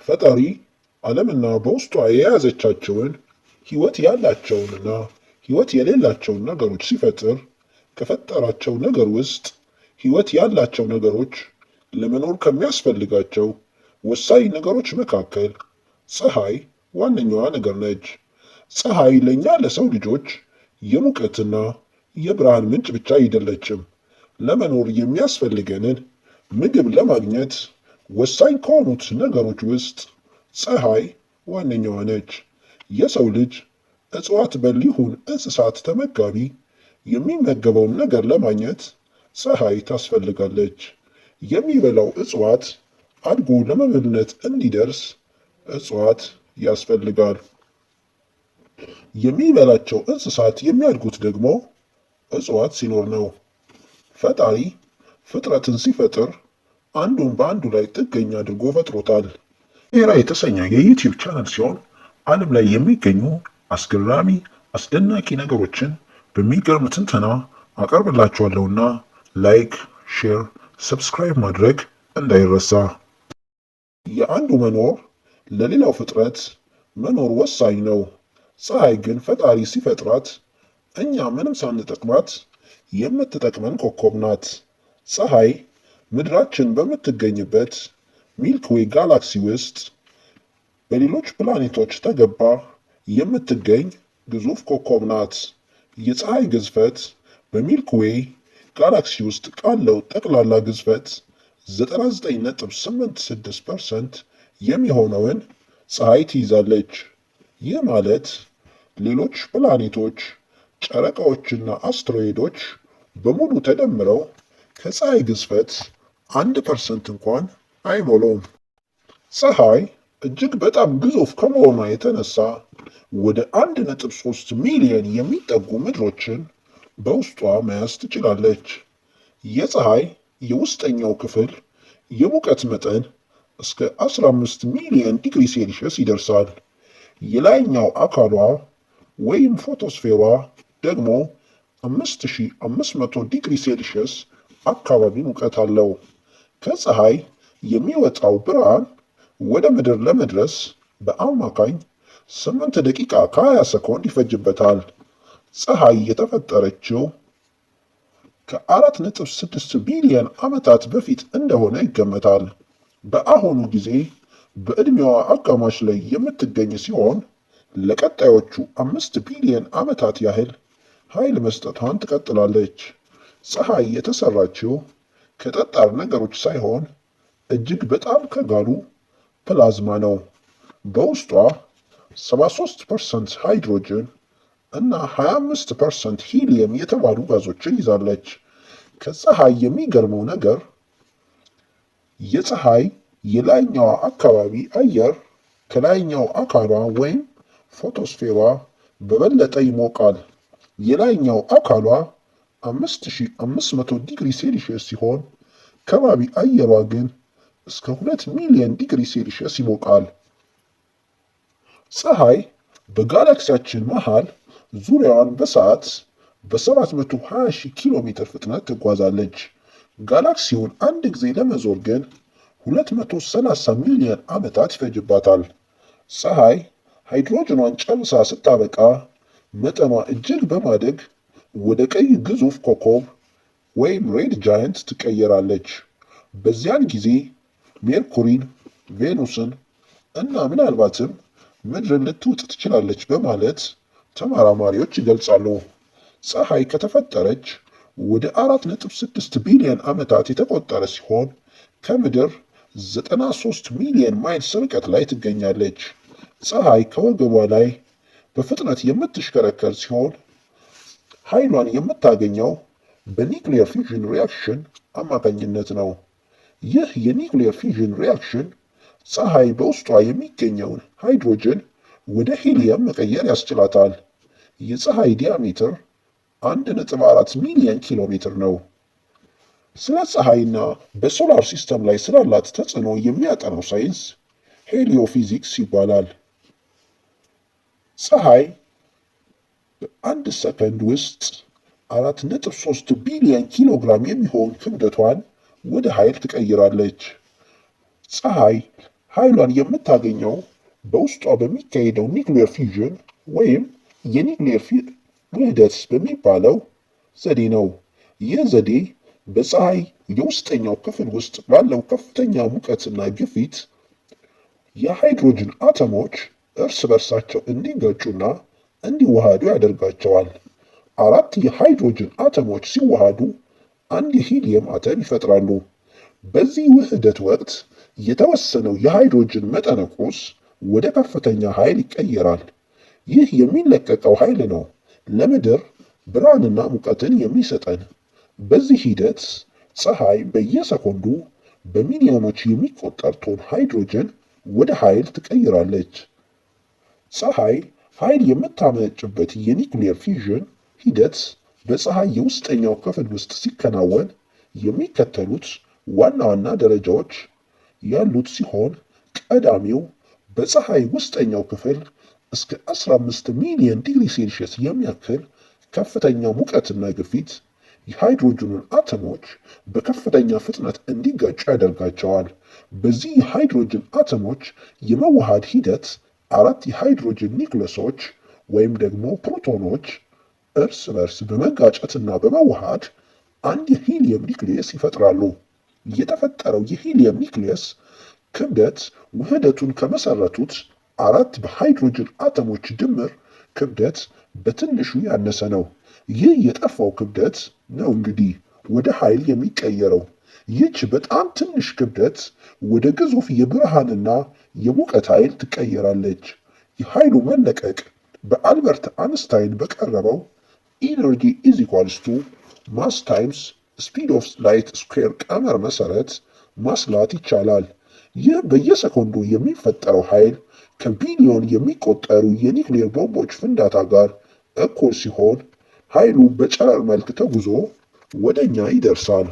ፈጣሪ ዓለምና በውስጧ የያዘቻቸውን ሕይወት ያላቸውንና ሕይወት የሌላቸውን ነገሮች ሲፈጥር ከፈጠራቸው ነገር ውስጥ ሕይወት ያላቸው ነገሮች ለመኖር ከሚያስፈልጋቸው ወሳኝ ነገሮች መካከል ፀሐይ ዋነኛዋ ነገር ነች። ፀሐይ ለእኛ ለሰው ልጆች የሙቀትና የብርሃን ምንጭ ብቻ አይደለችም። ለመኖር የሚያስፈልገንን ምግብ ለማግኘት ወሳኝ ከሆኑት ነገሮች ውስጥ ፀሐይ ዋነኛዋ ነች። የሰው ልጅ እጽዋት በል ይሁን እንስሳት ተመጋቢ የሚመገበውን ነገር ለማግኘት ፀሐይ ታስፈልጋለች። የሚበላው እጽዋት አድጎ ለመብልነት እንዲደርስ እጽዋት ያስፈልጋል። የሚበላቸው እንስሳት የሚያድጉት ደግሞ እጽዋት ሲኖር ነው። ፈጣሪ ፍጥረትን ሲፈጥር አንዱን በአንዱ ላይ ጥገኛ አድርጎ ፈጥሮታል። ሄራ የተሰኘ የዩቲዩብ ቻናል ሲሆን ዓለም ላይ የሚገኙ አስገራሚ አስደናቂ ነገሮችን በሚገርም ትንተና አቀርብላችኋለሁና ላይክ፣ ሼር፣ ሰብስክራይብ ማድረግ እንዳይረሳ። የአንዱ መኖር ለሌላው ፍጥረት መኖር ወሳኝ ነው። ፀሐይ ግን ፈጣሪ ሲፈጥራት እኛ ምንም ሳንጠቅማት የምትጠቅመን ኮከብ ናት። ፀሐይ ምድራችን በምትገኝበት ሚልክዌይ ጋላክሲ ውስጥ በሌሎች ፕላኔቶች ተገባ የምትገኝ ግዙፍ ኮከብ ናት። የፀሐይ ግዝፈት በሚልክዌይ ጋላክሲ ውስጥ ካለው ጠቅላላ ግዝፈት 99.86% የሚሆነውን ፀሐይ ትይዛለች። ይህ ማለት ሌሎች ፕላኔቶች፣ ጨረቃዎችና አስትሮይዶች በሙሉ ተደምረው ከፀሐይ ግዝፈት 1% እንኳን አይሞሉም። ፀሐይ እጅግ በጣም ግዙፍ ከመሆኗ የተነሳ ወደ 1.3 ሚሊዮን የሚጠጉ ምድሮችን በውስጧ መያዝ ትችላለች። የፀሐይ የውስጠኛው ክፍል የሙቀት መጠን እስከ 15 ሚሊዮን ዲግሪ ሴልሺየስ ይደርሳል። የላይኛው አካሏ ወይም ፎቶስፌሯ ደግሞ 5500 ዲግሪ ሴልሺየስ አካባቢ ሙቀት አለው። ከፀሐይ የሚወጣው ብርሃን ወደ ምድር ለመድረስ በአማካኝ 8 ደቂቃ ከ20 ሰኮንድ ይፈጅበታል። ፀሐይ የተፈጠረችው ከ4.6 ቢሊዮን ዓመታት በፊት እንደሆነ ይገመታል። በአሁኑ ጊዜ በዕድሜዋ አጋማሽ ላይ የምትገኝ ሲሆን ለቀጣዮቹ 5 ቢሊዮን ዓመታት ያህል ኃይል መስጠቷን ትቀጥላለች። ፀሐይ የተሰራችው ከጠጣር ነገሮች ሳይሆን እጅግ በጣም ከጋሉ ፕላዝማ ነው። በውስጧ 73% ሃይድሮጅን እና 25% ሂሊየም የተባሉ ጋዞችን ይዛለች። ከፀሐይ የሚገርመው ነገር የፀሐይ የላይኛዋ አካባቢ አየር ከላይኛው አካሏ ወይም ፎቶስፌሯ በበለጠ ይሞቃል። የላይኛው አካሏ 5500 ዲግሪ ሴልሺየስ ሲሆን ከባቢ አየሯ ግን እስከ 2 ሚሊዮን ዲግሪ ሴልሺየስ ይሞቃል። ፀሐይ በጋላክሲያችን መሃል ዙሪያዋን በሰዓት በ720,000 ኪሎ ሜትር ፍጥነት ትጓዛለች። ጋላክሲውን አንድ ጊዜ ለመዞር ግን 230 ሚሊዮን ዓመታት ይፈጅባታል። ፀሐይ ሃይድሮጅኗን ጨርሳ ስታበቃ መጠኗ እጅግ በማደግ ወደ ቀይ ግዙፍ ኮከብ ወይም ሬድ ጃየንት ትቀየራለች። በዚያን ጊዜ ሜርኩሪን፣ ቬኑስን እና ምናልባትም ምድርን ልትውጥ ትችላለች በማለት ተመራማሪዎች ይገልጻሉ። ፀሐይ ከተፈጠረች ወደ 4.6 ቢሊዮን ዓመታት የተቆጠረ ሲሆን ከምድር 93 ሚሊዮን ማይልስ ርቀት ላይ ትገኛለች። ፀሐይ ከወገቧ ላይ በፍጥነት የምትሽከረከር ሲሆን ኃይሏን የምታገኘው በኒውክሊየር ፊዥን ሪያክሽን አማካኝነት ነው። ይህ የኒውክሊየር ፊዥን ሪያክሽን ፀሐይ በውስጧ የሚገኘውን ሃይድሮጅን ወደ ሂሊየም መቀየር ያስችላታል። የፀሐይ ዲያሜትር 1.4 ሚሊዮን ኪሎ ሜትር ነው። ስለ ፀሐይና በሶላር ሲስተም ላይ ስላላት ተጽዕኖ የሚያጠናው ሳይንስ ሄሊዮፊዚክስ ይባላል። ፀሐይ በአንድ ሰከንድ ውስጥ 4.3 ቢሊዮን ኪሎ ግራም የሚሆን ክብደቷን ወደ ኃይል ትቀይራለች። ፀሐይ ኃይሏን የምታገኘው በውስጧ በሚካሄደው ኒውክሌር ፊውዥን ወይም የኒውክሌር ውህደት በሚባለው ዘዴ ነው። ይህ ዘዴ በፀሐይ የውስጠኛው ክፍል ውስጥ ባለው ከፍተኛ ሙቀትና ግፊት የሃይድሮጅን አተሞች እርስ በርሳቸው እንዲጋጩና እንዲዋሃዱ ያደርጋቸዋል። አራት የሃይድሮጅን አተሞች ሲዋሃዱ አንድ የሂሊየም አተም ይፈጥራሉ። በዚህ ውህደት ወቅት የተወሰነው የሃይድሮጅን መጠነ ቁስ ወደ ከፍተኛ ኃይል ይቀየራል። ይህ የሚለቀቀው ኃይል ነው ለምድር ብርሃንና ሙቀትን የሚሰጠን። በዚህ ሂደት ፀሐይ በየሰኮንዱ በሚሊዮኖች የሚቆጠር ቶን ሃይድሮጅን ወደ ኃይል ትቀይራለች። ፀሐይ ኃይል የምታመነጭበት የኒውክሌር ፊውዥን ሂደት በፀሐይ የውስጠኛው ክፍል ውስጥ ሲከናወን የሚከተሉት ዋና ዋና ደረጃዎች ያሉት ሲሆን ቀዳሚው በፀሐይ ውስጠኛው ክፍል እስከ 15 ሚሊዮን ዲግሪ ሴልሺየስ የሚያክል ከፍተኛ ሙቀትና ግፊት የሃይድሮጅኑን አተሞች በከፍተኛ ፍጥነት እንዲጋጩ ያደርጋቸዋል። በዚህ የሃይድሮጅን አተሞች የመዋሃድ ሂደት አራት የሃይድሮጅን ኒውክለሶች ወይም ደግሞ ፕሮቶኖች እርስ በርስ በመጋጨትና በመዋሃድ አንድ የሂሊየም ኒውክሊየስ ይፈጥራሉ። የተፈጠረው የሂሊየም ኒውክሊየስ ክብደት ውህደቱን ከመሰረቱት አራት በሃይድሮጅን አተሞች ድምር ክብደት በትንሹ ያነሰ ነው። ይህ የጠፋው ክብደት ነው እንግዲህ ወደ ኃይል የሚቀየረው። ይህች በጣም ትንሽ ክብደት ወደ ግዙፍ የብርሃንና የሙቀት ኃይል ትቀየራለች። የኃይሉ መለቀቅ በአልበርት አንስታይን በቀረበው ኢነርጂ ኢዝ ኢኳልስ ቱ ማስ ታይምስ ስፒድ ኦፍ ላይት ስኩዌር ቀመር መሰረት ማስላት ይቻላል። ይህ በየሰኮንዱ የሚፈጠረው ኃይል ከቢሊዮን የሚቆጠሩ የኒውክሌር ቦምቦች ፍንዳታ ጋር እኩል ሲሆን ኃይሉ በጨረር መልክ ተጉዞ ወደ እኛ ይደርሳል።